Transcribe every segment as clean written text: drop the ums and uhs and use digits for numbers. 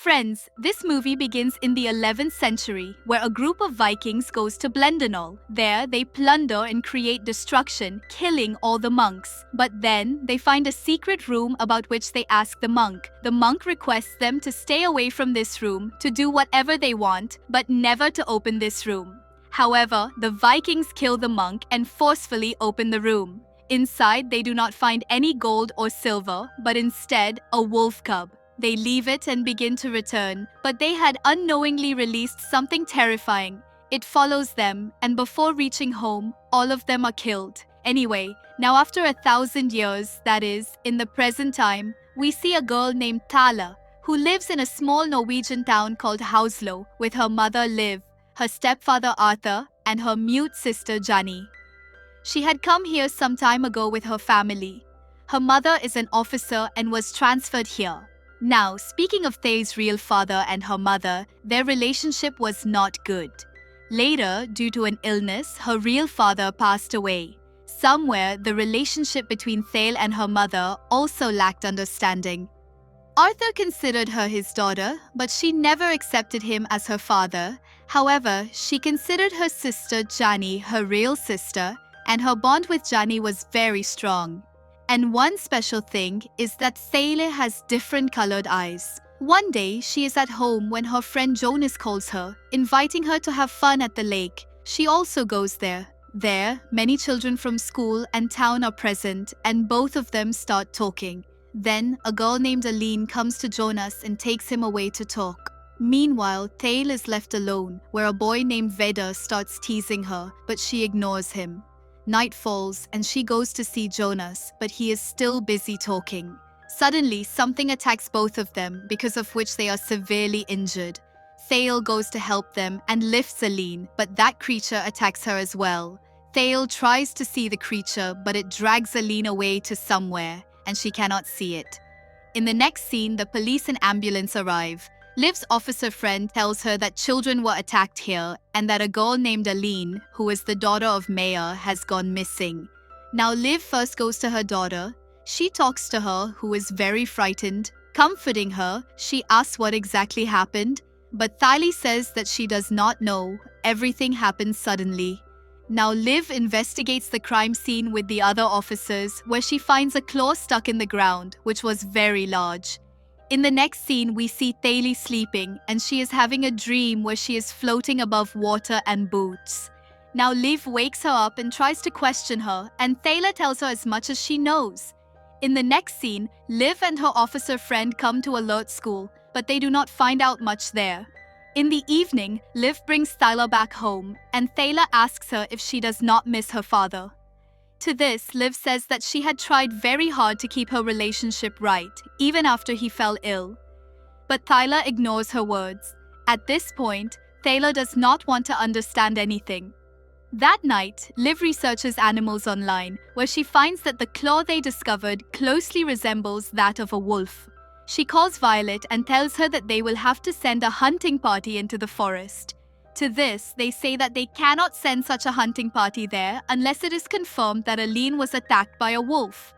Friends, this movie begins in the 11th century, where a group of Vikings goes to Blendonol. There, they plunder and create destruction, killing all the monks. But then, they find a secret room about which they ask the monk. The monk requests them to stay away from this room, to do whatever they want, but never to open this room. However, the Vikings kill the monk and forcefully open the room. Inside, they do not find any gold or silver, but instead, a wolf cub. They leave it and begin to return, but they had unknowingly released something terrifying. It follows them, and before reaching home, all of them are killed. Anyway, now after 1,000 years, that is, in the present time, we see a girl named Thala, who lives in a small Norwegian town called Hauslo, with her mother Liv, her stepfather Arthur, and her mute sister Jani. She had come here some time ago with her family. Her mother is an officer and was transferred here. Now, speaking of Thay's real father and her mother, their relationship was not good. Later, due to an illness, her real father passed away. Somewhere, the relationship between Thay and her mother also lacked understanding. Arthur considered her his daughter, but she never accepted him as her father. However, she considered her sister Jani her real sister, and her bond with Jani was very strong. And one special thing is that Thayle has different colored eyes. One day, she is at home when her friend Jonas calls her, inviting her to have fun at the lake. She also goes there. There, many children from school and town are present, and both of them start talking. Then, a girl named Aline comes to Jonas and takes him away to talk. Meanwhile, Thayle is left alone, where a boy named Vedder starts teasing her, but she ignores him. Night falls and she goes to see Jonas, but he is still busy talking. Suddenly, something attacks both of them, because of which they are severely injured. Thayle goes to help them and lifts Aline, but that creature attacks her as well. Thayle tries to see the creature, but it drags Aline away to somewhere, and she cannot see it. In the next scene, the police and ambulance arrive. Liv's officer friend tells her that children were attacked here and that a girl named Aline, who is the daughter of Mayor, has gone missing. Now Liv first goes to her daughter. She talks to her, who is very frightened. Comforting her, she asks what exactly happened, but Thayle says that she does not know. Everything happens suddenly. Now Liv investigates the crime scene with the other officers, where she finds a claw stuck in the ground, which was very large. In the next scene, we see Thayle sleeping, and she is having a dream where she is floating above water and boots. Now Liv wakes her up and tries to question her, and Thayle tells her as much as she knows. In the next scene, Liv and her officer friend come to alert school, but they do not find out much there. In the evening, Liv brings Thayle back home, and Thayle asks her if she does not miss her father. To this, Liv says that she had tried very hard to keep her relationship right, even after he fell ill. But Thayle ignores her words. At this point, Thayle does not want to understand anything. That night, Liv researches animals online, where she finds that the claw they discovered closely resembles that of a wolf. She calls Violet and tells her that they will have to send a hunting party into the forest. To this, they say that they cannot send such a hunting party there unless it is confirmed that Aline was attacked by a wolf.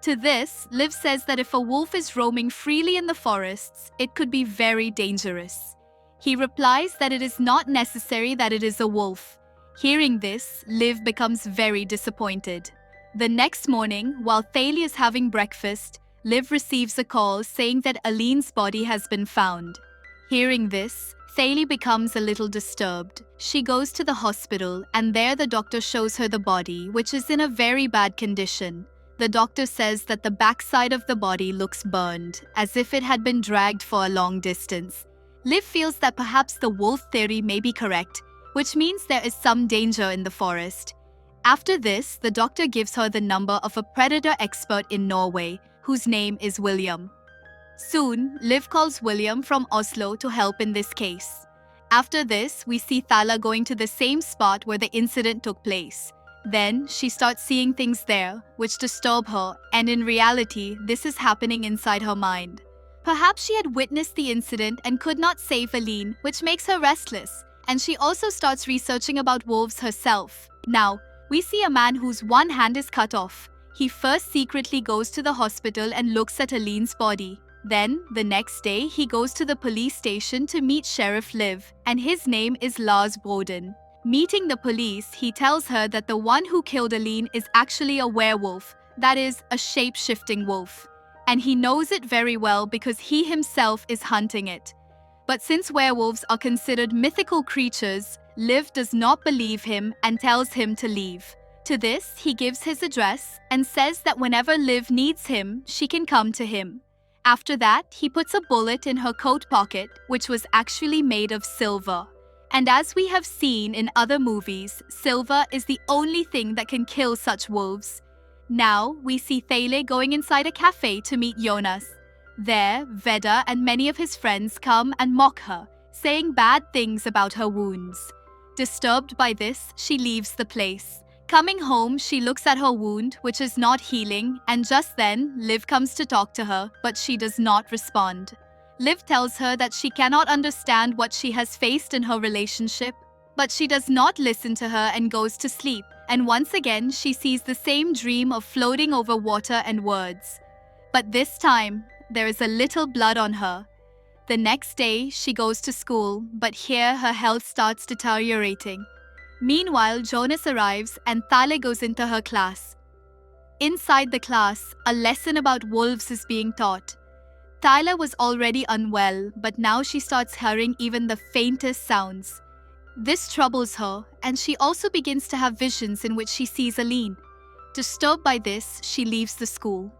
To this, Liv says that if a wolf is roaming freely in the forests, it could be very dangerous. He replies that it is not necessary that it is a wolf. Hearing this, Liv becomes very disappointed. The next morning, while Thayle is having breakfast, Liv receives a call saying that Aline's body has been found. Hearing this, Thayle becomes a little disturbed. She goes to the hospital, and there the doctor shows her the body, which is in a very bad condition. The doctor says that the backside of the body looks burned, as if it had been dragged for a long distance. Liv feels that perhaps the wolf theory may be correct, which means there is some danger in the forest. After this, the doctor gives her the number of a predator expert in Norway, whose name is William. Soon, Liv calls William from Oslo to help in this case. After this, we see Thayle going to the same spot where the incident took place. Then, she starts seeing things there, which disturb her, and in reality, this is happening inside her mind. Perhaps she had witnessed the incident and could not save Aline, which makes her restless, and she also starts researching about wolves herself. Now, we see a man whose one hand is cut off. He first secretly goes to the hospital and looks at Aline's body. Then, the next day, he goes to the police station to meet Sheriff Liv, and his name is Lars Broden. Meeting the police, he tells her that the one who killed Aline is actually a werewolf, that is, a shape-shifting wolf. And he knows it very well because he himself is hunting it. But since werewolves are considered mythical creatures, Liv does not believe him and tells him to leave. To this, he gives his address and says that whenever Liv needs him, she can come to him. After that, he puts a bullet in her coat pocket, which was actually made of silver. And as we have seen in other movies, silver is the only thing that can kill such wolves. Now, we see Thale going inside a cafe to meet Jonas. There, Vedder and many of his friends come and mock her, saying bad things about her wounds. Disturbed by this, she leaves the place. Coming home, she looks at her wound, which is not healing, and just then, Liv comes to talk to her, but she does not respond. Liv tells her that she cannot understand what she has faced in her relationship, but she does not listen to her and goes to sleep, and once again, she sees the same dream of floating over water and words. But this time, there is a little blood on her. The next day, she goes to school, but here her health starts deteriorating. Meanwhile, Jonas arrives and Thale goes into her class. Inside the class, a lesson about wolves is being taught. Thale was already unwell, but now she starts hearing even the faintest sounds. This troubles her, and she also begins to have visions in which she sees Aline. Disturbed by this, she leaves the school.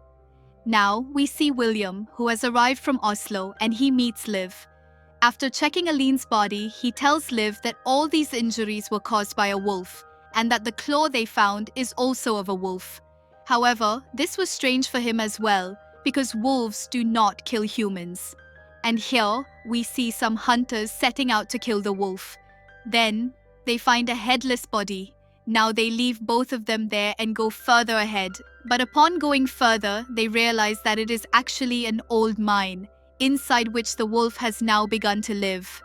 Now, we see William, who has arrived from Oslo, and he meets Liv. After checking Aline's body, he tells Liv that all these injuries were caused by a wolf, and that the claw they found is also of a wolf. However, this was strange for him as well, because wolves do not kill humans. And here, we see some hunters setting out to kill the wolf. Then, they find a headless body. Now they leave both of them there and go further ahead. But upon going further, they realize that it is actually an old mine, inside which the wolf has now begun to live.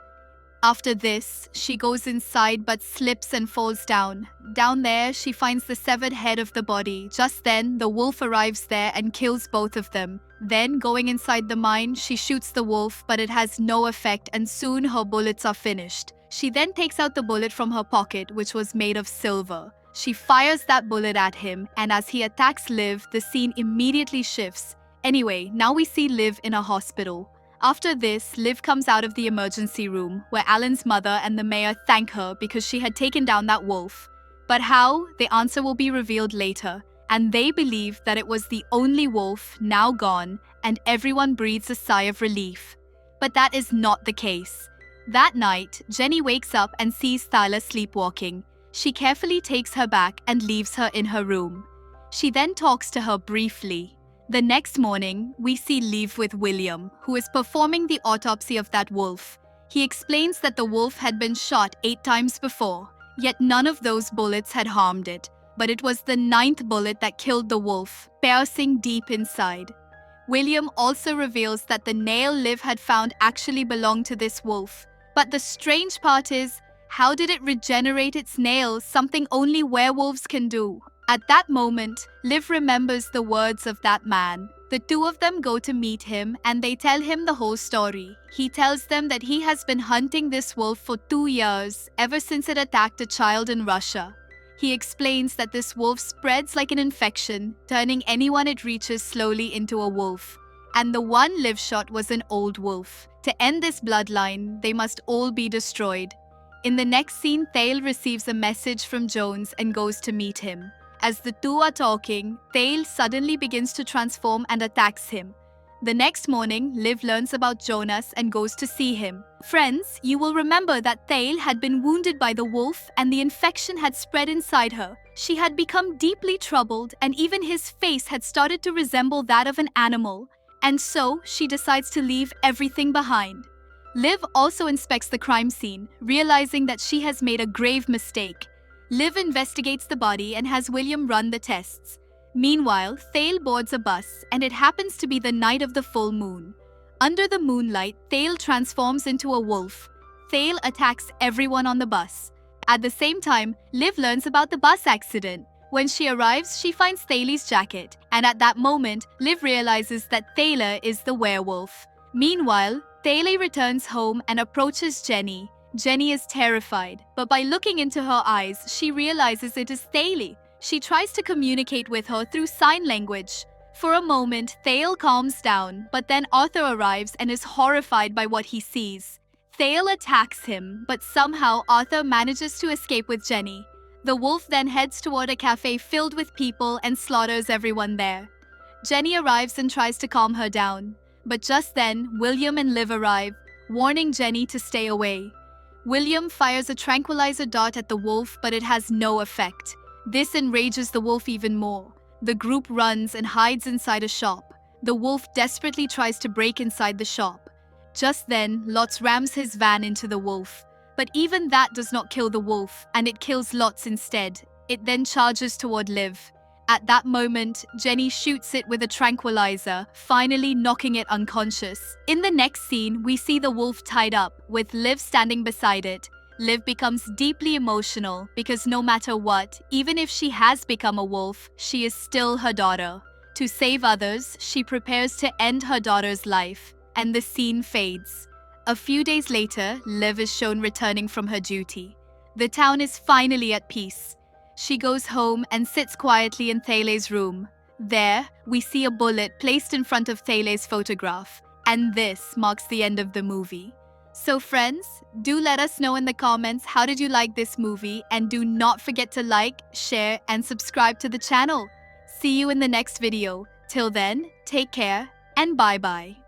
After this, she goes inside but slips and falls down. Down there, she finds the severed head of the body. Just then, the wolf arrives there and kills both of them. Then, going inside the mine, she shoots the wolf, but it has no effect and soon her bullets are finished. She then takes out the bullet from her pocket, which was made of silver. She fires that bullet at him, and as he attacks Liv, the scene immediately shifts. Anyway, now we see Liv in a hospital. After this, Liv comes out of the emergency room, where Alan's mother and the mayor thank her because she had taken down that wolf. But how? The answer will be revealed later, and they believe that it was the only wolf, now gone, and everyone breathes a sigh of relief. But that is not the case. That night, Jenny wakes up and sees Thyla sleepwalking. She carefully takes her back and leaves her in her room. She then talks to her briefly. The next morning, we see Liv with William, who is performing the autopsy of that wolf. He explains that the wolf had been shot 8 times before, yet none of those bullets had harmed it. But it was the 9th bullet that killed the wolf, piercing deep inside. William also reveals that the nail Liv had found actually belonged to this wolf. But the strange part is, how did it regenerate its nails, something only werewolves can do? At that moment, Liv remembers the words of that man. The two of them go to meet him and they tell him the whole story. He tells them that he has been hunting this wolf for 2 years, ever since it attacked a child in Russia. He explains that this wolf spreads like an infection, turning anyone it reaches slowly into a wolf. And the one Liv shot was an old wolf. To end this bloodline, they must all be destroyed. In the next scene, Thale receives a message from Jones and goes to meet him. As the two are talking, Thale suddenly begins to transform and attacks him. The next morning, Liv learns about Jonas and goes to see him. Friends, you will remember that Thale had been wounded by the wolf and the infection had spread inside her. She had become deeply troubled and even his face had started to resemble that of an animal. And so, she decides to leave everything behind. Liv also inspects the crime scene, realizing that she has made a grave mistake. Liv investigates the body and has William run the tests. Meanwhile, Thale boards a bus, and it happens to be the night of the full moon. Under the moonlight, Thale transforms into a wolf. Thale attacks everyone on the bus. At the same time, Liv learns about the bus accident. When she arrives, she finds Thaler's jacket, and at that moment, Liv realizes that Thaler is the werewolf. Meanwhile, Thaler returns home and approaches Jenny. Jenny is terrified, but by looking into her eyes, she realizes it is Thaler. She tries to communicate with her through sign language. For a moment, Thale calms down, but then Arthur arrives and is horrified by what he sees. Thale attacks him, but somehow Arthur manages to escape with Jenny. The wolf then heads toward a cafe filled with people and slaughters everyone there. Jenny arrives and tries to calm her down, but just then, William and Liv arrive, warning Jenny to stay away. William fires a tranquilizer dart at the wolf, but it has no effect. This enrages the wolf even more. The group runs and hides inside a shop. The wolf desperately tries to break inside the shop. Just then, Lotz rams his van into the wolf. But even that does not kill the wolf, and it kills Lotz instead. It then charges toward Liv. At that moment, Jenny shoots it with a tranquilizer, finally knocking it unconscious. In the next scene, we see the wolf tied up, with Liv standing beside it. Liv becomes deeply emotional because no matter what, even if she has become a wolf, she is still her daughter. To save others, she prepares to end her daughter's life, and the scene fades. A few days later, Liv is shown returning from her duty. The town is finally at peace. She goes home and sits quietly in Thaler's room. There, we see a bullet placed in front of Thaler's photograph, and this marks the end of the movie. So friends, do let us know in the comments how did you like this movie, and do not forget to like, share, and subscribe to the channel. See you in the next video. Till then, take care and bye-bye.